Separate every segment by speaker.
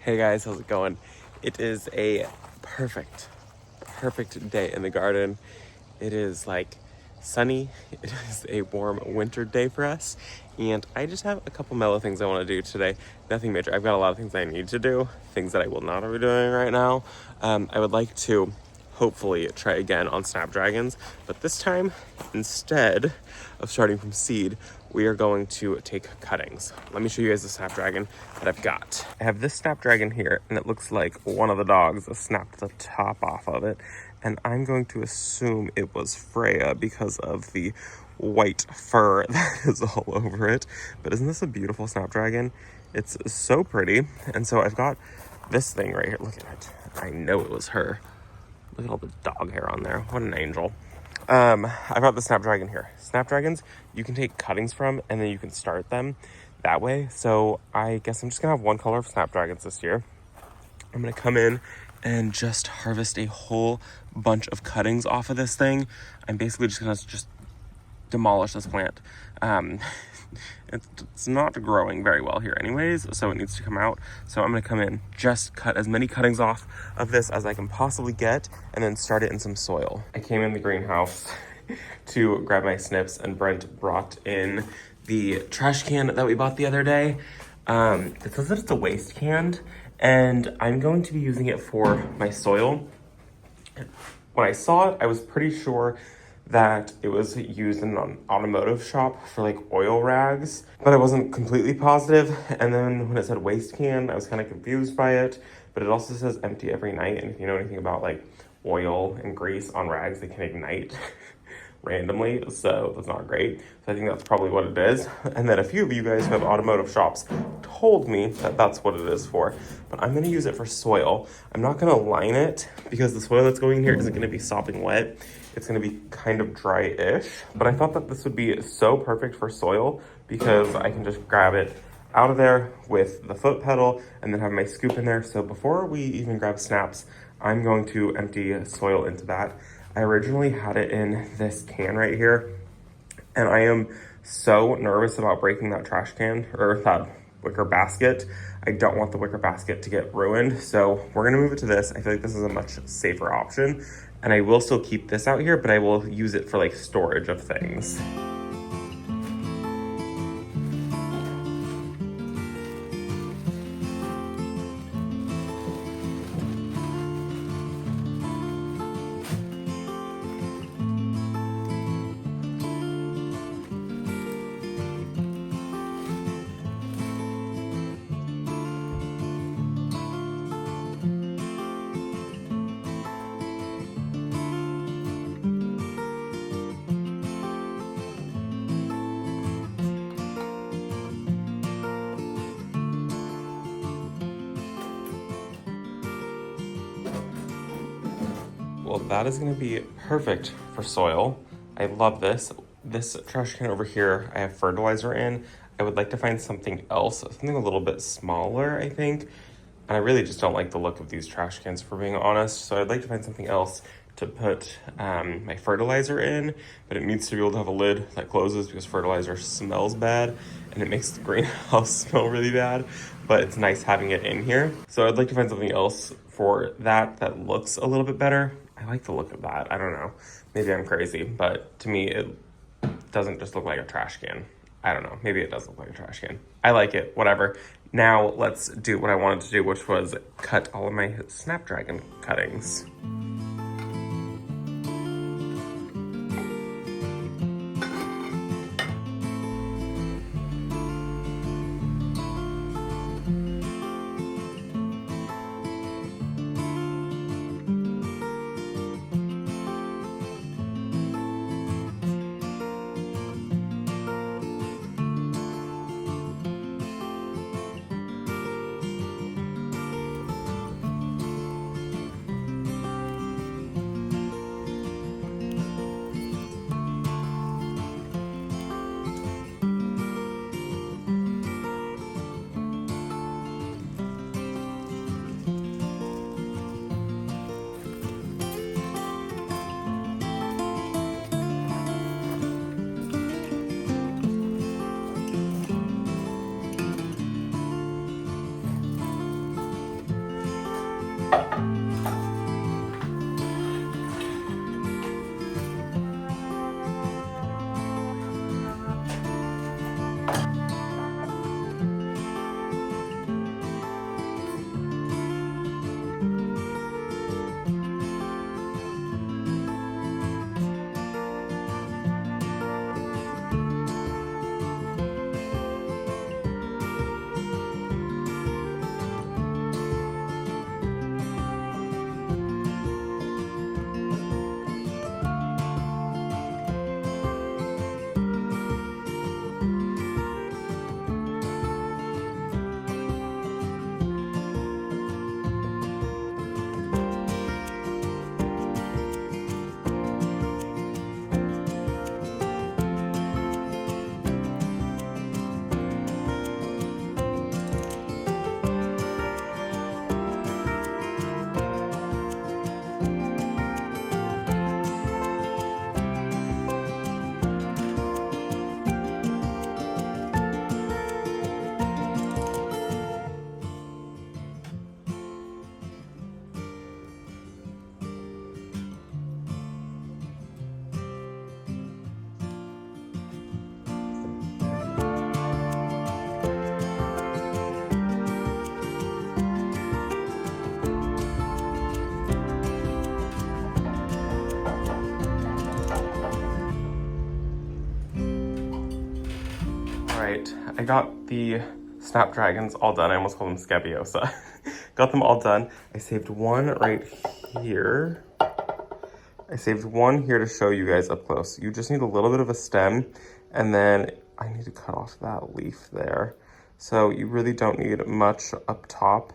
Speaker 1: Hey guys, how's it going? It is a perfect day in the garden. It is like sunny. It is a warm winter day for us. And I just have a couple mellow things I want to do today. Nothing major. I've got a lot of things I need to do, things that I will not be doing right now. I would like to hopefully try again on Snapdragons, but this time, instead of starting from seed, we are going to take cuttings. Let me show you guys the Snapdragon that I've got. I have this Snapdragon here, and it looks like one of the dogs snapped the top off of it, and I'm going to assume it was Freya because of the white fur that is all over it. But isn't this a beautiful Snapdragon? It's so pretty. And so I've got this thing right here. Look at it. I know it was her. Look at all the dog hair on there. What an angel. I've got the Snapdragon here. Snapdragons, you can take cuttings from, and then you can start them that way. So I guess I'm just gonna have one color of Snapdragons this year. I'm gonna come in and just harvest a whole bunch of cuttings off of this thing. I'm basically just gonna demolish this plant. It's not growing very well here anyways, so it needs to come out. So I'm gonna come in, just cut as many cuttings off of this as I can possibly get, and then start it in some soil. I came in the greenhouse to grab my snips, and Brent brought in the trash can that we bought the other day. It says that it's a waste can, and I'm going to be using it for my soil. When I saw it, I was pretty sure that it was used in an automotive shop for like oil rags, but I wasn't completely positive. And then when it said waste can, I was kind of confused by it, but it also says empty every night. And if you know anything about like oil and grease on rags, they can ignite randomly, so that's not great. So I think that's probably what it is. And then a few of you guys who have automotive shops told me that that's what it is for, but I'm gonna use it for soil. I'm not gonna line it because the soil that's going in here isn't gonna be sopping wet. It's gonna be kind of dry-ish, but I thought that this would be so perfect for soil because I can just grab it out of there with the foot pedal and then have my scoop in there. So before we even grab snaps, I'm going to empty soil into that. I originally had it in this can right here, and I am so nervous about breaking that trash can or that wicker basket. I don't want the wicker basket to get ruined, so we're gonna move it to this. I feel like this is a much safer option, and I will still keep this out here, but I will use it for like storage of things. Well, that is gonna be perfect for soil. I love this. This trash can over here, I have fertilizer in. I would like to find something else, something a little bit smaller, I think. And I really just don't like the look of these trash cans, if we're being honest. So I'd like to find something else to put my fertilizer in, but it needs to be able to have a lid that closes because fertilizer smells bad and it makes the greenhouse smell really bad, but it's nice having it in here. So I'd like to find something else for that looks a little bit better. I like the look of that. I don't know. Maybe I'm crazy, but to me, it doesn't just look like a trash can. I don't know. Maybe it does look like a trash can. I like it. Whatever. Now let's do what I wanted to do, which was cut all of my Snapdragon cuttings. I got the Snapdragons all done. I almost called them Scabiosa. Got them all done. I saved one right here. I saved one here to show you guys up close. You just need a little bit of a stem, and then I need to cut off that leaf there. So you really don't need much up top.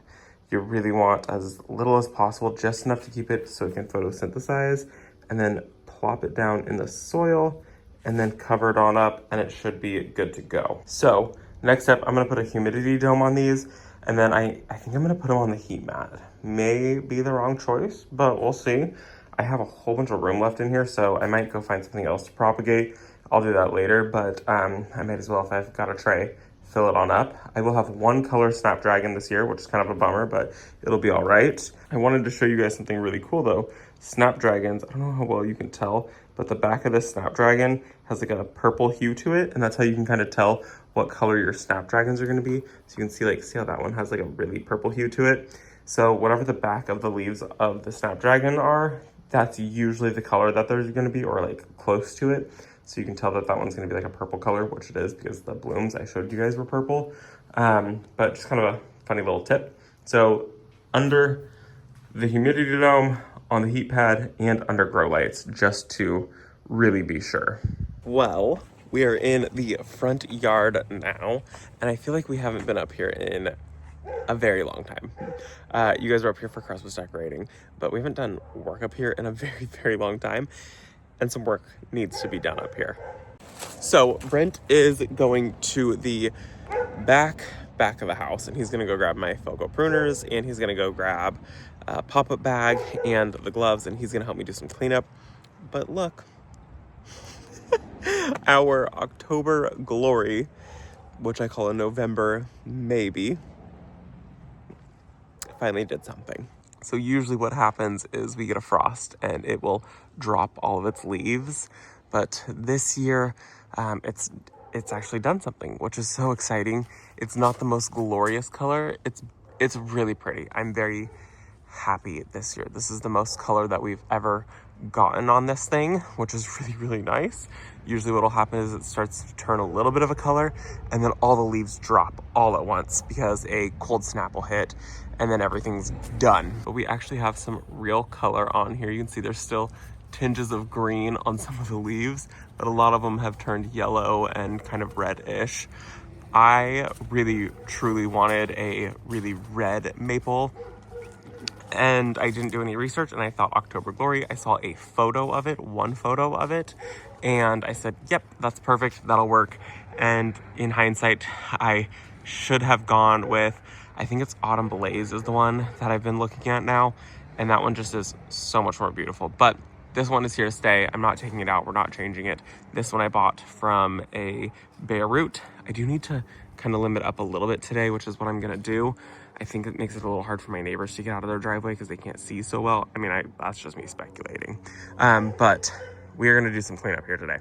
Speaker 1: You really want as little as possible, just enough to keep it so it can photosynthesize, and then plop it down in the soil, and then cover it on up, and it should be good to go. So next step, I'm gonna put a humidity dome on these, and then I think I'm gonna put them on the heat mat. May be the wrong choice, but we'll see. I have a whole bunch of room left in here, so I might go find something else to propagate. I'll do that later, but I might as well, if I've got a tray, fill it on up. I will have one color Snapdragon this year, which is kind of a bummer, but it'll be all right. I wanted to show you guys something really cool though. Snapdragons, I don't know how well you can tell, but the back of this Snapdragon has like a purple hue to it, and that's how you can kind of tell what color your Snapdragons are gonna be. So you can see see how that one has like a really purple hue to it. So whatever the back of the leaves of the Snapdragon are, that's usually the color that there's gonna be, or like close to it. So you can tell that that one's gonna be like a purple color, which it is because the blooms I showed you guys were purple. But just kind of a funny little tip. So under the humidity dome, on the heat pad, and under grow lights, just to really be sure. Well, we are in the front yard now, and I feel like we haven't been up here in a very long time. You guys were up here for Christmas decorating, but we haven't done work up here in a very, very long time, and some work needs to be done up here. So Brent is going to the back of the house, and he's gonna go grab my Felco pruners, and he's gonna go grab a pop-up bag and the gloves, and he's gonna help me do some cleanup. But look, our October glory, which I call a November maybe, finally did something. So usually what happens is we get a frost and it will drop all of its leaves, but this year it's actually done something, which is so exciting. It's not the most glorious color. It's really pretty. I'm very happy this year. This is the most color that we've ever gotten on this thing, which is really, really nice. Usually what'll happen is it starts to turn a little bit of a color, and then all the leaves drop all at once because a cold snap will hit, and then everything's done. But we actually have some real color on here. You can see there's still tinges of green on some of the leaves, but a lot of them have turned yellow and kind of reddish. I really, truly wanted a really red maple, and I didn't do any research, and I thought October Glory. I saw a photo of it, one photo of it, and I said, yep, that's perfect, that'll work. And in hindsight, I should have gone with, I think it's Autumn Blaze is the one that I've been looking at now, and that one just is so much more beautiful. But this one is here to stay. I'm not taking it out, we're not changing it. This one I bought from a Beirut. I do need to kind of limit up a little bit today, which is what I'm gonna do. I think it makes it a little hard for my neighbors to get out of their driveway because they can't see so well. I mean, that's just me speculating. But we're gonna do some cleanup here today.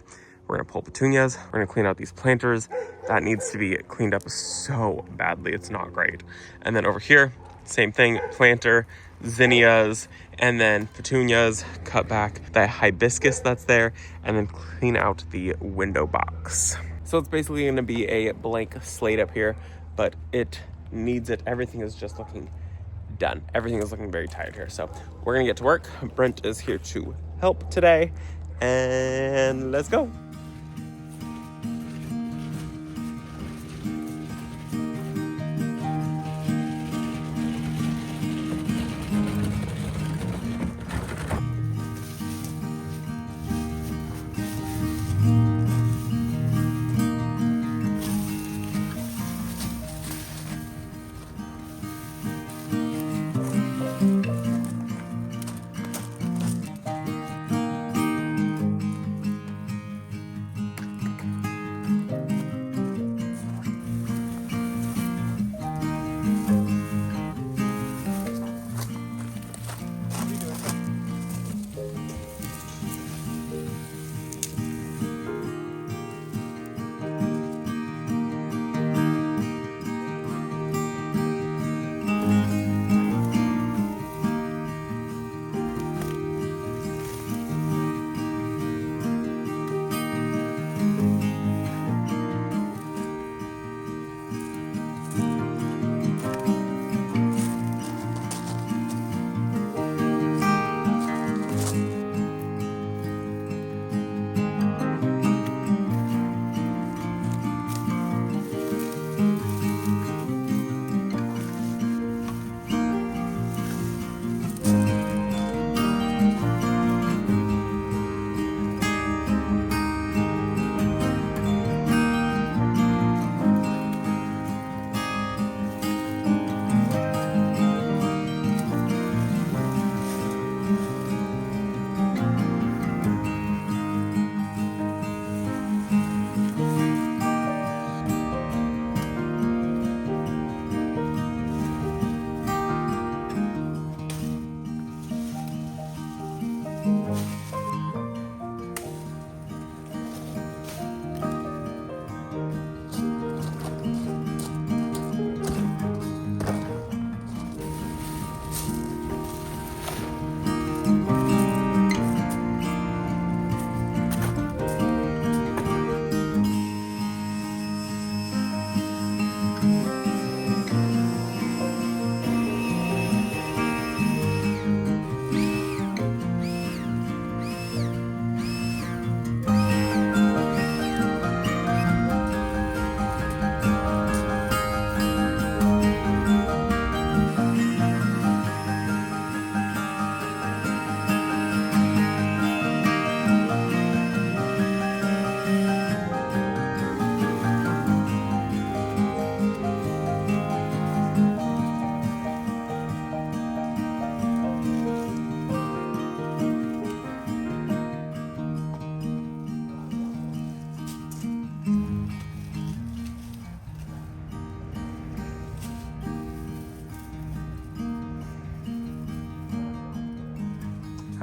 Speaker 1: We're gonna pull petunias, we're gonna clean out these planters. That needs to be cleaned up so badly, it's not great. And then over here, same thing, planter, zinnias, and then petunias, cut back the hibiscus that's there, and then clean out the window box. So it's basically gonna be a blank slate up here, but it needs it. Everything is just looking done. Everything is looking very tired here. So we're gonna get to work. Brent is here to help today, and let's go.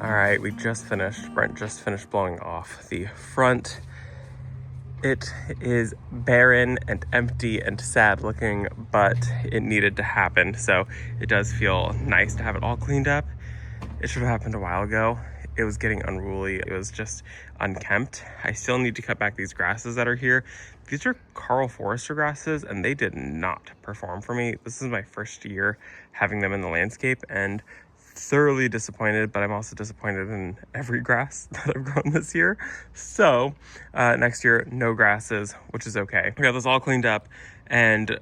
Speaker 1: All right, we just finished. Brent just finished blowing off the front. It is barren and empty and sad looking, but it needed to happen. So it does feel nice to have it all cleaned up. It should have happened a while ago. It was getting unruly. It was just unkempt. I still need to cut back these grasses that are here. These are Carl Forester grasses, and they did not perform for me. This is my first year having them in the landscape, and thoroughly disappointed, but I'm also disappointed in every grass that I've grown this year. So next year, no grasses, which is okay. We got this all cleaned up, and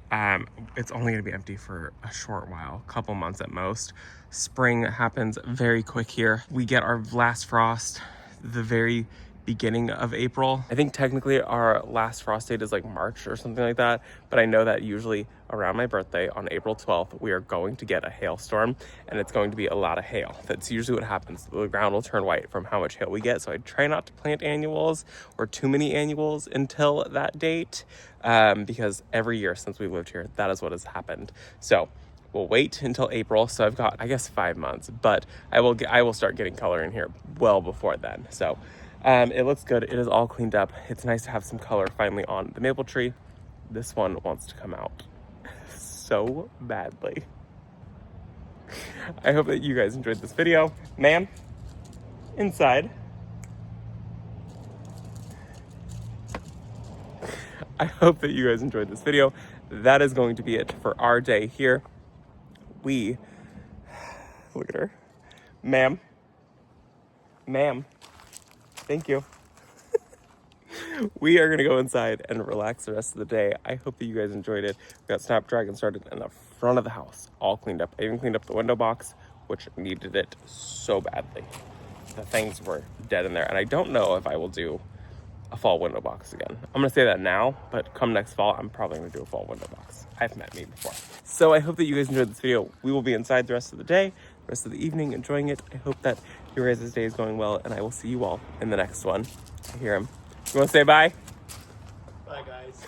Speaker 1: it's only gonna be empty for a short while, a couple months at most. Spring happens very quick here. We get our last frost the very beginning of April. I think technically our last frost date is like March or something like that, but I know that usually around my birthday on April 12th, we are going to get a hailstorm, and it's going to be a lot of hail. That's usually what happens. The ground will turn white from how much hail we get, so I try not to plant annuals or too many annuals until that date, because every year since we lived here, that is what has happened. So we'll wait until April. So I've got, I guess, 5 months, but I will start getting color in here well before then. So it looks good. It is all cleaned up. It's nice to have some color finally on the maple tree. This one wants to come out so badly. I hope that you guys enjoyed this video. Ma'am, inside. I hope that you guys enjoyed this video. That is going to be it for our day here. Look at her. Ma'am, thank you. We are gonna go inside and relax the rest of the day. I hope that you guys enjoyed it. We got Snapdragon started in the front of the house, all cleaned up. I even cleaned up the window box, which needed it so badly. The things were dead in there, and I don't know if I will do a fall window box again. I'm gonna say that now, but come next fall, I'm probably gonna do a fall window box. I've met me before. So I hope that you guys enjoyed this video. We will be inside the rest of the day, the rest of the evening, enjoying it. I hope that your guys' day is going well, and I will see you all in the next one. I hear him. You wanna say bye?
Speaker 2: Bye, guys.